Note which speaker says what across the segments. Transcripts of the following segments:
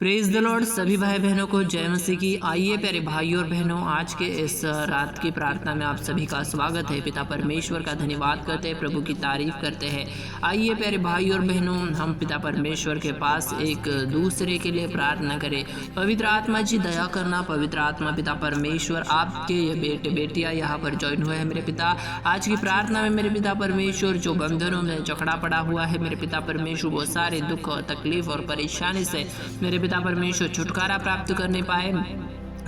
Speaker 1: Praise the Lord. सभी भाई बहनों को जय मसीह की। आइए प्यारे भाइयों और बहनों, आज के इस रात की प्रार्थना में आप सभी का स्वागत है। पिता परमेश्वर का धन्यवाद करते हैं, प्रभु की तारीफ करते हैं। आइए प्यारे भाइयों और बहनों, हम पिता परमेश्वर के पास एक दूसरे के लिए प्रार्थना करें। पवित्र आत्मा जी दया करना। पवित्र आत्मा पिता परमेश्वर, आपके ये बेटे बेटियाँ यहाँ पर ज्वाइन हुए हैं मेरे पिता। आज की प्रार्थना में मेरे पिता परमेश्वर जो बंधनों में जकड़ा पड़ा हुआ है मेरे पिता परमेश्वर, वो सारे दुख और तकलीफ और परेशानी से मेरे पिता परमेश्वर छुटकारा प्राप्त करने पाए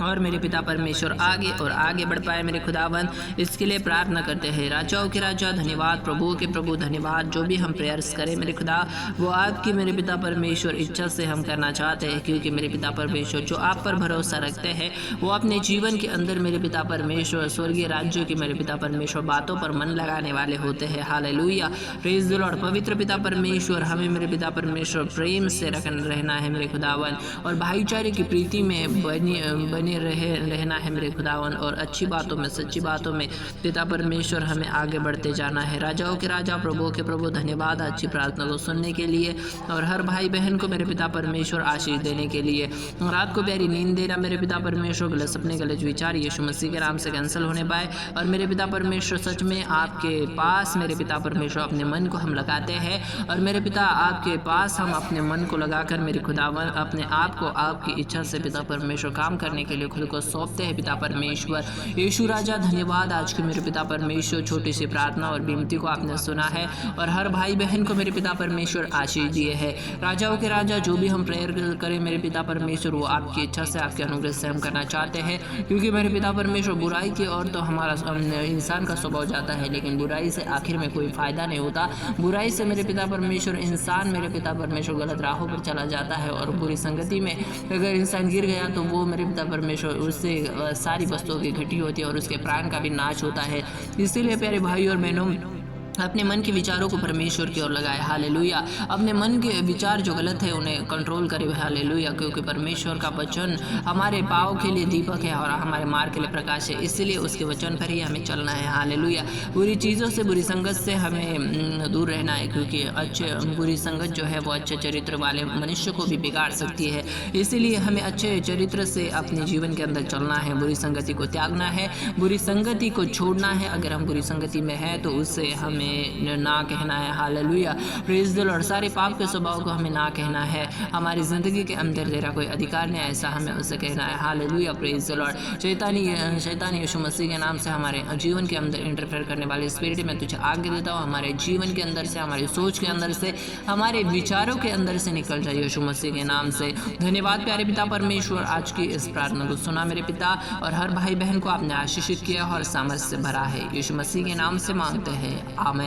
Speaker 1: और मेरे पिता परमेश्वर आगे और आगे बढ़ पाए मेरे खुदावन, इसके लिए प्रार्थना करते हैं। राजाओं के राजा धन्यवाद, प्रभु के प्रभु धन्यवाद। जो भी हम प्रेयर्स करें मेरे खुदा, वो आपकी मेरे पिता परमेश्वर इच्छा से हम करना चाहते हैं, क्योंकि मेरे पिता परमेश्वर जो आप पर भरोसा रखते हैं वो अपने जीवन के अंदर मेरे पिता परमेश्वर स्वर्गीय राज्यों की मेरे पिता परमेश्वर बातों पर मन लगाने वाले होते हैं। Hallelujah, praise the Lord. पवित्र पिता परमेश्वर, हमें मेरे पिता परमेश्वर प्रेम से रहना है मेरे खुदावन, और भाईचारे की प्रीति में बने रहना है मेरे खुदावन, और अच्छी बातों में सच्ची बातों में पिता परमेश्वर हमें आगे बढ़ते जाना है। राजाओं के राजा प्रभु के प्रभु धन्यवाद अच्छी प्रार्थना को सुनने के लिए, और हर भाई बहन को मेरे पिता परमेश्वर आशीष देने के लिए। रात को प्यारी नींद देना मेरे पिता परमेश्वर, गलत सपने गलत विचार यीशु मसीह के नाम से कैंसिल होने पाए, और मेरे पिता परमेश्वर सच में आपके पास मेरे पिता परमेश्वर अपने मन को हम लगाते हैं, और मेरे पिता आपके पास हम अपने मन को लगाकर मेरे खुदावन अपने आप को आपकी इच्छा से पिता परमेश्वर काम करने के लिए खुद को सौंपते हैं पिता परमेश्वर। यीशु राजा धन्यवाद, आज के मेरे पिता परमेश्वर छोटी सी प्रार्थना और विनती को आपने सुना है, और हर भाई बहन को मेरे पिता परमेश्वर आशीष दिए है। राजाओं के राजा जो भी हम प्रेयर करें मेरे पिता परमेश्वर, वो आपकी इच्छा से आपके अनुग्रह से हम करना चाहते हैं, क्योंकि मेरे पिता परमेश्वर बुराई की ओर तो हमारा इंसान का स्वभाव जाता है, लेकिन बुराई से आखिर में कोई फायदा नहीं होता। बुराई से मेरे पिता परमेश्वर इंसान मेरे पिता परमेश्वर गलत राहों पर चला जाता है, और बुरी संगति में अगर इंसान गिर गया तो वो मेरे पिता परमेश्वर उससे सारी वस्तुओं की घटी होती है और उसके प्राण का भी नाश होता है। इसीलिए प्यारे भाई और बहनों, अपने मन के विचारों को परमेश्वर की ओर लगाए। हालेलुया, अपने मन के विचार जो गलत है उन्हें कंट्रोल करे। हालेलुया, क्योंकि परमेश्वर का वचन हमारे पाँव के लिए दीपक है और हमारे मार्ग के लिए प्रकाश है, इसलिए उसके वचन पर ही हमें चलना है। हालेलुया, बुरी चीज़ों से बुरी संगत से हमें दूर रहना है, क्योंकि बुरी संगत जो है वो अच्छे चरित्र वाले मनुष्य को भी बिगाड़ सकती है। इसीलिए हमें अच्छे चरित्र से अपने जीवन के अंदर चलना है, बुरी संगति को त्यागना है, बुरी संगति को छोड़ना है। अगर हम बुरी संगति में हैं तो उससे हमें ना कहना है। Hallelujah, praise the Lord. सारे पाप के स्वभाव को हमें ना कहना है। हमारी ज़िंदगी के अंदर तेरा कोई अधिकार नहीं, ऐसा हमें उससे कहना है। Hallelujah, praise the Lord. शैतान यीशु मसीह के नाम से हमारे जीवन के अंदर इंटरफेयर करने वाले स्पिरिट में तुझे आगे देता हूँ। हमारे जीवन के अंदर से, हमारी सोच के अंदर से, हमारे विचारों के अंदर से निकल जाए यीशु मसीह के नाम से। धन्यवाद प्यारे पिता परमेश्वर, आज की इस प्रार्थना को सुना मेरे पिता, और हर भाई बहन को आपने आशीषित किया और सामर्थ्य से भरा है। यीशु मसीह के नाम से मांगते हैं, आमीन।